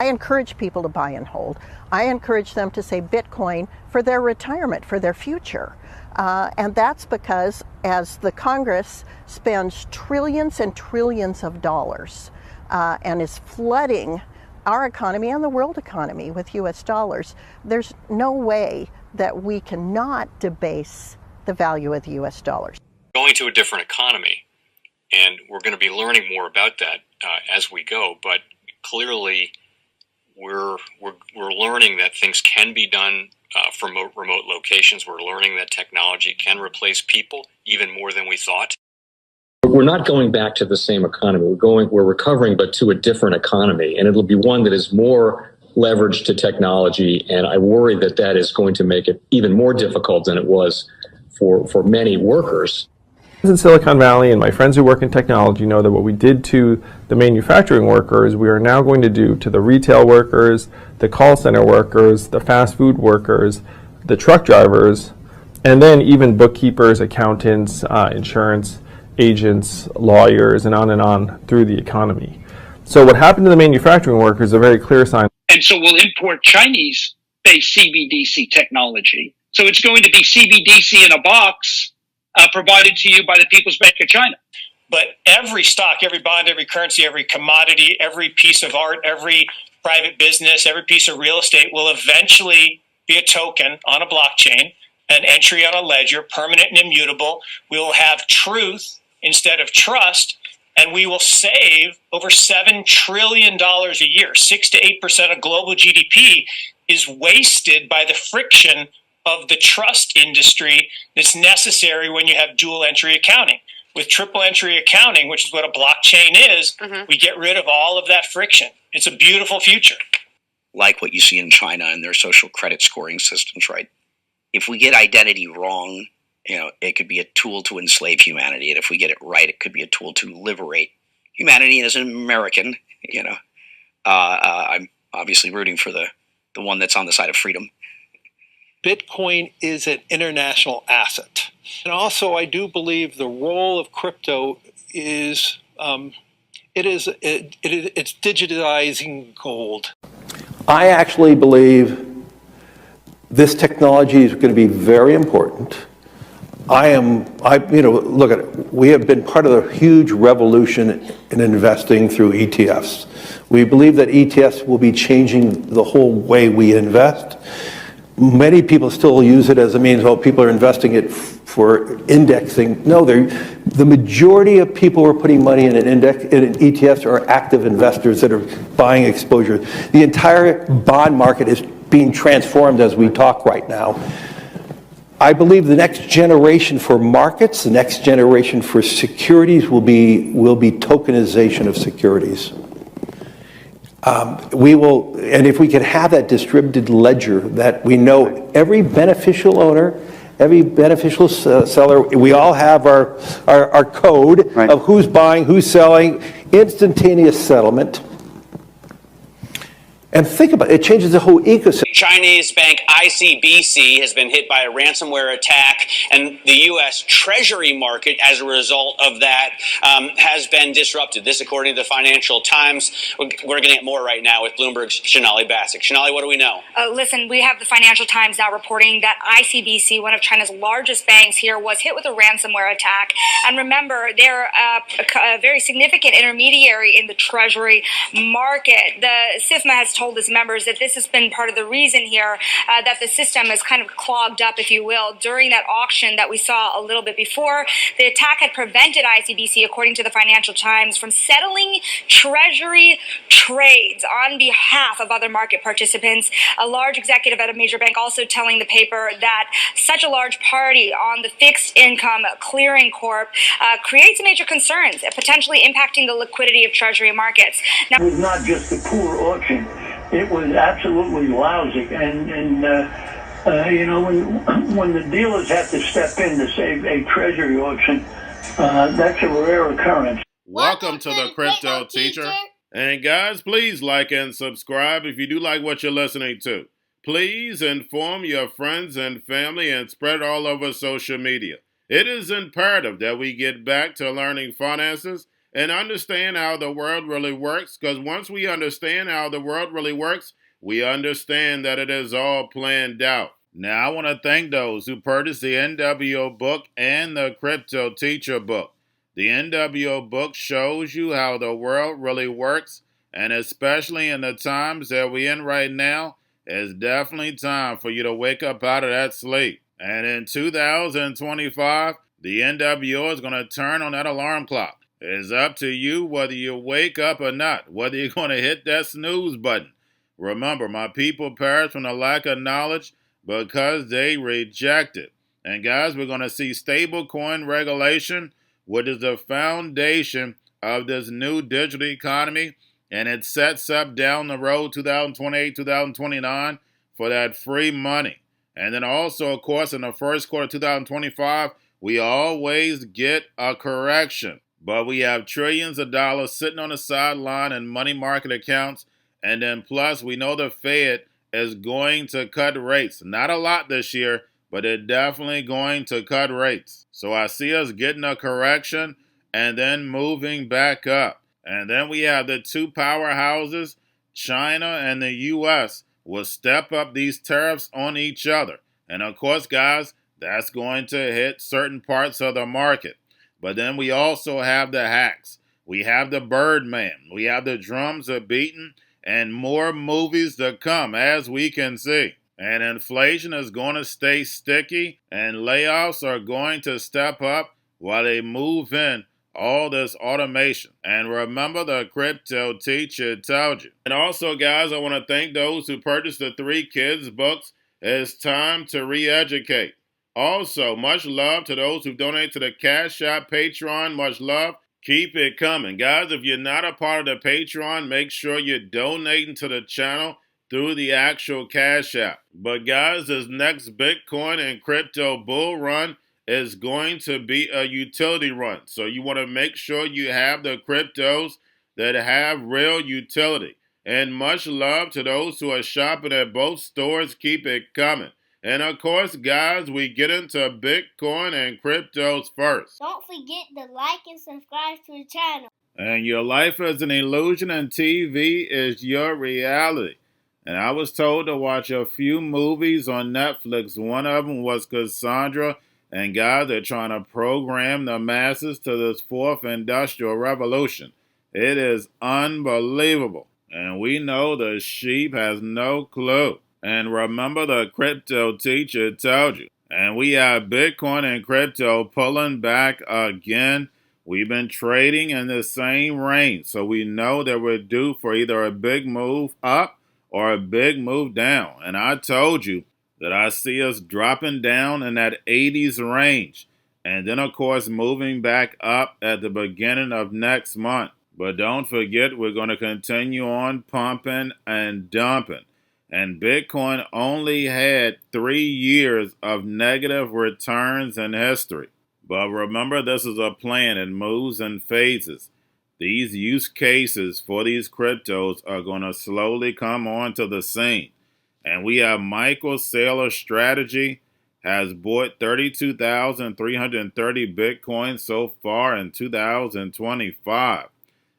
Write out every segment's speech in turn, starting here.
I encourage people to buy and hold. I encourage them to save Bitcoin for their retirement, for their future. And that's because as the Congress spends trillions and trillions of dollars and is flooding our economy and the world economy with US dollars, there's no way that we cannot debase the value of the US dollars. Going to a different economy, and we're going to be learning more about that as we go, but clearly we're learning that things can be done from remote locations. We're learning that technology can replace people even more than we thought. We're not going back to the same economy. We're recovering, but to a different economy, and it'll be one that is more leveraged to technology. And I worry that that is going to make it even more difficult than it was for many workers. In Silicon Valley, and my friends who work in technology know that what we did to the manufacturing workers, we are now going to do to the retail workers, the call center workers, the fast food workers, the truck drivers, and then even bookkeepers, accountants, insurance agents, lawyers, and on through the economy. So what happened to the manufacturing workers is a very clear sign. And so we'll import Chinese-based CBDC technology. So it's going to be CBDC in a box provided to you by the People's Bank of China. But every stock, every bond, every currency, every commodity, every piece of art, every private business, every piece of real estate will eventually be a token on a blockchain, an entry on a ledger, permanent and immutable. We will have truth instead of trust, and we will save over $7 trillion a year. 6 to 8% of global GDP is wasted by the friction of the trust industry that's necessary when you have dual entry accounting. With triple entry accounting, which is what a blockchain is, we get rid of all of that friction. It's a beautiful future. Like what you see in China and their social credit scoring systems, right? If we get identity wrong, it could be a tool to enslave humanity. And if we get it right, it could be a tool to liberate humanity. And as an American, I'm obviously rooting for the one that's on the side of freedom. Bitcoin is an international asset. And also, I do believe the role of crypto is, it's digitizing gold. I actually believe this technology is going to be very important. Look at it. We have been part of a huge revolution in investing through ETFs. We believe that ETFs will be changing the whole way we invest. Many people still use it as a means, people are investing it for indexing. No, the majority of people who are putting money in in ETFs are active investors that are buying exposure. The entire bond market is being transformed as we talk right now. I believe the next generation for markets, the next generation for securities will be tokenization of securities. And if we can have that distributed ledger that we know every beneficial owner, every beneficial seller, we all have our code of who's buying, who's selling, instantaneous settlement. And think about it, it changes the whole ecosystem. Chinese bank ICBC has been hit by a ransomware attack, and the U.S. Treasury market, as a result of that, has been disrupted. This, according to the Financial Times. We're getting it more right now with Bloomberg's Shonali Bassick. Shonali, what do we know? Listen, we have the Financial Times now reporting that ICBC, one of China's largest banks here, was hit with a ransomware attack. And remember, they're a very significant intermediary in the Treasury market. The SIFMA has told its members that this has been part of the reason here that the system is kind of clogged up, if you will, during that auction that we saw a little bit before. The attack had prevented ICBC, according to the Financial Times, from settling Treasury trades on behalf of other market participants. A large executive at a major bank also telling the paper that such a large party on the fixed income clearing corp creates major concerns, potentially impacting the liquidity of Treasury markets. Now, it was not just a poor auction. It was absolutely lousy, and when the dealers have to step in to save a treasury auction, that's a rare occurrence. Welcome to the Crypto Teacher. And guys, please like and subscribe if you do like what you're listening to. Please inform your friends and family and spread all over social media. It is imperative that we get back to learning finances and understand how the world really works, because once we understand how the world really works, we understand that it is all planned out. Now, I want to thank those who purchased the NWO book and the Cryptoteacher book. The NWO book shows you how the world really works, and especially in the times that we're in right now, it's definitely time for you to wake up out of that sleep. And in 2025, the NWO is going to turn on that alarm clock. It's up to you whether you wake up or not, whether you're going to hit that snooze button. Remember, my people perish from the lack of knowledge because they reject it. And guys, we're going to see stablecoin regulation, which is the foundation of this new digital economy, and it sets up down the road 2028, 2029 for that free money. And then also, of course, in the first quarter of 2025, we always get a correction. But we have trillions of dollars sitting on the sideline in money market accounts. And then plus, we know the Fed is going to cut rates. Not a lot this year, but they're definitely going to cut rates. So I see us getting a correction and then moving back up. And then we have the two powerhouses, China and the U.S., will step up these tariffs on each other. And of course, guys, that's going to hit certain parts of the market. But then we also have the hacks. We have the Birdman. We have the drums are beaten, and more movies to come, as we can see. And inflation is going to stay sticky, and layoffs are going to step up while they move in all this automation. And remember, the Cryptoteacher told you. And also, guys, I want to thank those who purchased the 3 kids books. It's time to re-educate. Also, much love to those who donate to the Cash App, Patreon. Much love. Keep it coming. Guys, if you're not a part of the Patreon, make sure you're donating to the channel through the actual Cash App. But guys, this next Bitcoin and crypto bull run is going to be a utility run. So you want to make sure you have the cryptos that have real utility. And much love to those who are shopping at both stores. Keep it coming. And of course, guys, we get into Bitcoin and cryptos first. Don't forget to like and subscribe to the channel. And your life is an illusion and TV is your reality. And I was told to watch a few movies on Netflix. One of them was Cassandra. And guys, they're trying to program the masses to this 4th industrial revolution. It is unbelievable. And we know the sheep has no clue. And remember, the Cryptoteacher told you. And we have Bitcoin and crypto pulling back again. We've been trading in the same range. So we know that we're due for either a big move up or a big move down. And I told you that I see us dropping down in that 80s range. And then, of course, moving back up at the beginning of next month. But don't forget, we're going to continue on pumping and dumping. And Bitcoin only had 3 years of negative returns in history. But remember, this is a plan. It moves in phases. These use cases for these cryptos are going to slowly come onto the scene. And we have Michael Saylor Strategy has bought 32,330 Bitcoin so far in 2025.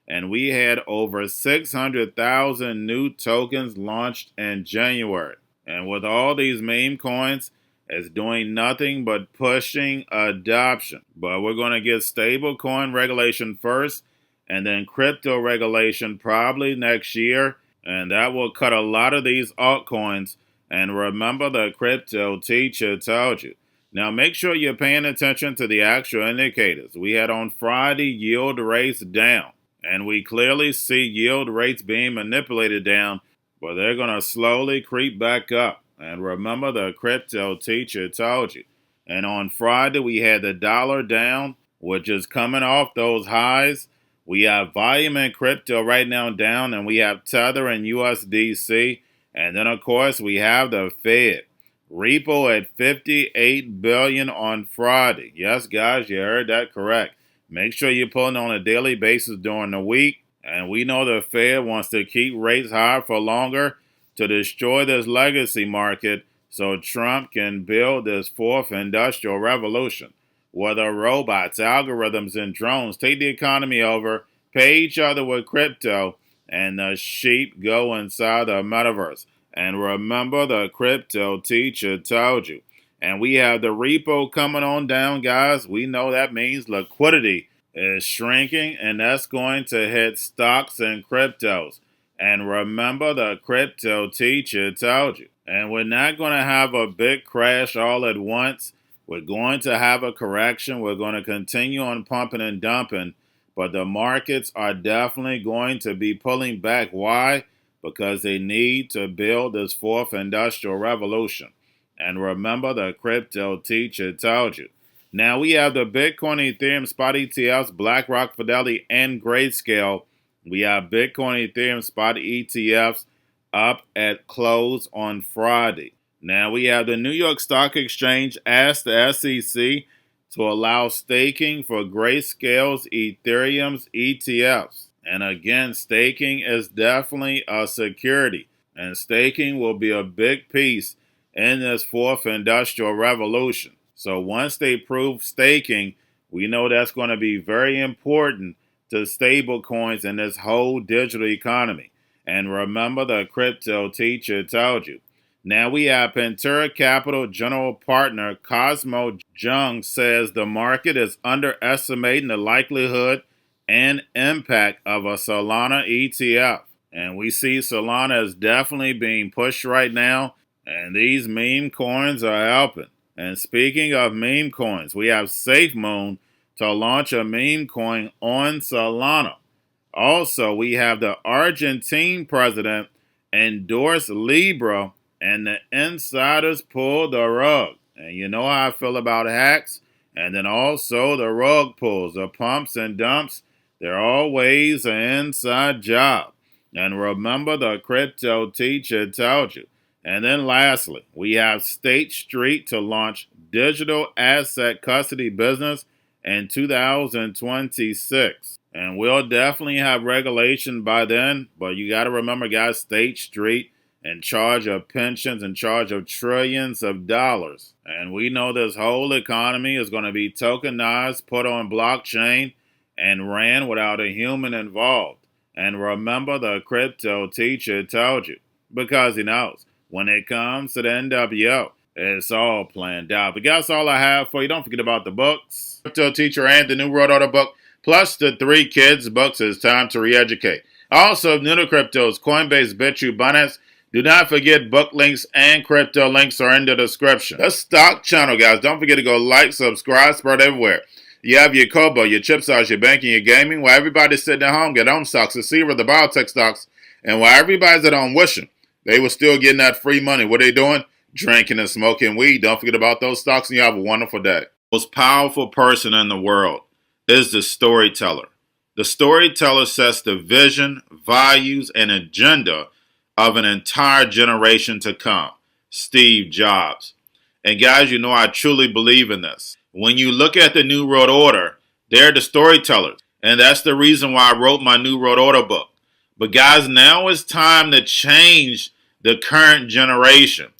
And we had over 600,000 new tokens launched in January. And with all these meme coins, it's doing nothing but pushing adoption. But we're going to get stablecoin regulation first, and then crypto regulation probably next year. And that will cut a lot of these altcoins. And remember, the Cryptoteacher told you. Now make sure you're paying attention to the actual indicators. We had on Friday yield rates down. And we clearly see yield rates being manipulated down, but they're going to slowly creep back up. And remember, the Cryptoteacher told you. And on Friday, we had the dollar down, which is coming off those highs. We have volume in crypto right now down, and we have Tether and USDC. And then, of course, we have the Fed. Repo at 58 billion on Friday. Yes, guys, you heard that correct. Make sure you're pulling on a daily basis during the week. And we know the Fed wants to keep rates high for longer to destroy this legacy market so Trump can build this 4th industrial revolution. where the robots, algorithms, and drones take the economy over, pay each other with crypto, and the sheep go inside the metaverse. And remember, the crypto teacher told you. And we have the repo coming on down, guys. We know that means liquidity is shrinking, and that's going to hit stocks and cryptos. And remember, the crypto teacher told you. And we're not going to have a big crash all at once. We're going to have a correction. We're going to continue on pumping and dumping. But the markets are definitely going to be pulling back. Why? Because they need to build this fourth industrial revolution. And remember, the crypto teacher told you. Now we have the Bitcoin, Ethereum, spot ETFs, BlackRock, Fidelity, and Grayscale. We have Bitcoin, Ethereum, spot ETFs up at close on Friday. Now we have the New York Stock Exchange asked the SEC to allow staking for Grayscale's Ethereum's ETFs. And again, staking is definitely a security. And staking will be a big piece in this fourth industrial revolution. So once they prove staking, we know that's going to be very important to stable coins in this whole digital economy. And remember, the crypto teacher told you. Now we have Pantera Capital general partner Cosmo Jung says the market is underestimating the likelihood and impact of a Solana ETF. And we see Solana is definitely being pushed right now, and these meme coins are helping. And speaking of meme coins, we have SafeMoon to launch a meme coin on Solana. Also, we have the Argentine president endorse Libra, and the insiders pull the rug. And you know how I feel about hacks. And then also the rug pulls, the pumps and dumps. They're always an inside job. And remember, the crypto teacher told you. And then lastly, we have State Street to launch digital asset custody business in 2026. And we'll definitely have regulation by then. But you got to remember, guys, State Street in charge of pensions, in charge of trillions of dollars. And we know this whole economy is going to be tokenized, put on blockchain, and ran without a human involved. And remember, the crypto teacher told you, because he knows when it comes to the NWO, it's all planned out. But that's all I have for you. Don't forget about the books, Crypto Teacher and the New World Order book, plus the 3 kids books. It's time to re-educate. Also, new to cryptos, Coinbase, Bitrue, Binance. Do not forget book links and crypto links are in the description. The stock channel, guys. Don't forget to go like, subscribe, spread everywhere. You have your Kobo, your chip stocks, your banking, your gaming. While everybody's sitting at home, get home stocks, the Seaver, the biotech stocks. And while everybody's at home wishing they were still getting that free money, what are they doing? Drinking and smoking weed. Don't forget about those stocks, and you have a wonderful day. The most powerful person in the world is the storyteller. The storyteller sets the vision, values, and agenda of an entire generation to come. Steve Jobs. And guys, you know I truly believe in this. When you look at the New World Order, they're the storytellers. And that's the reason why I wrote my New World Order book. But guys, now it's time to change the current generation.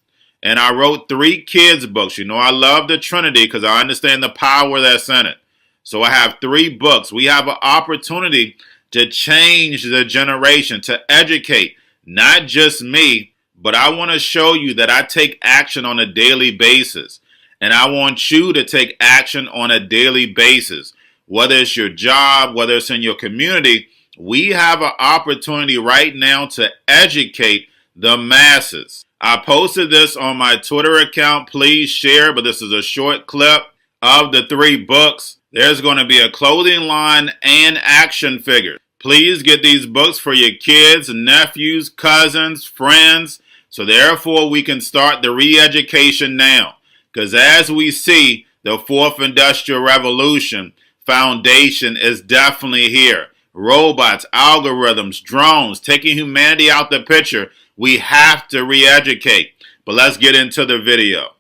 And I wrote 3 kids books. You know I love the Trinity because I understand the power that's in it. So I have 3 books. We have an opportunity to change the generation, to educate. Not just me, but I want to show you that I take action on a daily basis. And I want you to take action on a daily basis. Whether it's your job, whether it's in your community, we have an opportunity right now to educate the masses. I posted this on my Twitter account. Please share, but this is a short clip of the 3 books. There's going to be a clothing line and action figures. Please get these books for your kids, nephews, cousins, friends, so therefore we can start the re-education now. Because as we see, the 4th Industrial Revolution foundation is definitely here. Robots, algorithms, drones, taking humanity out the picture. We have to re-educate. But let's get into the video.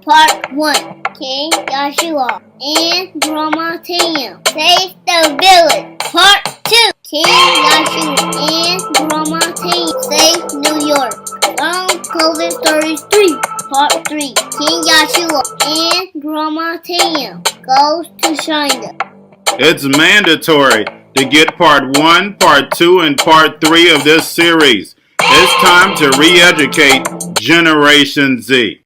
Part 1. King Joshua and Drama Team Save the Village. Part 2. King Joshua and Drama Team Save New York. From COVID Stories 3. Part 3. King Joshua and Grandma Tam goes to China. It's mandatory to get part 1, part 2, and part 3 of this series. It's time to re-educate Generation Z.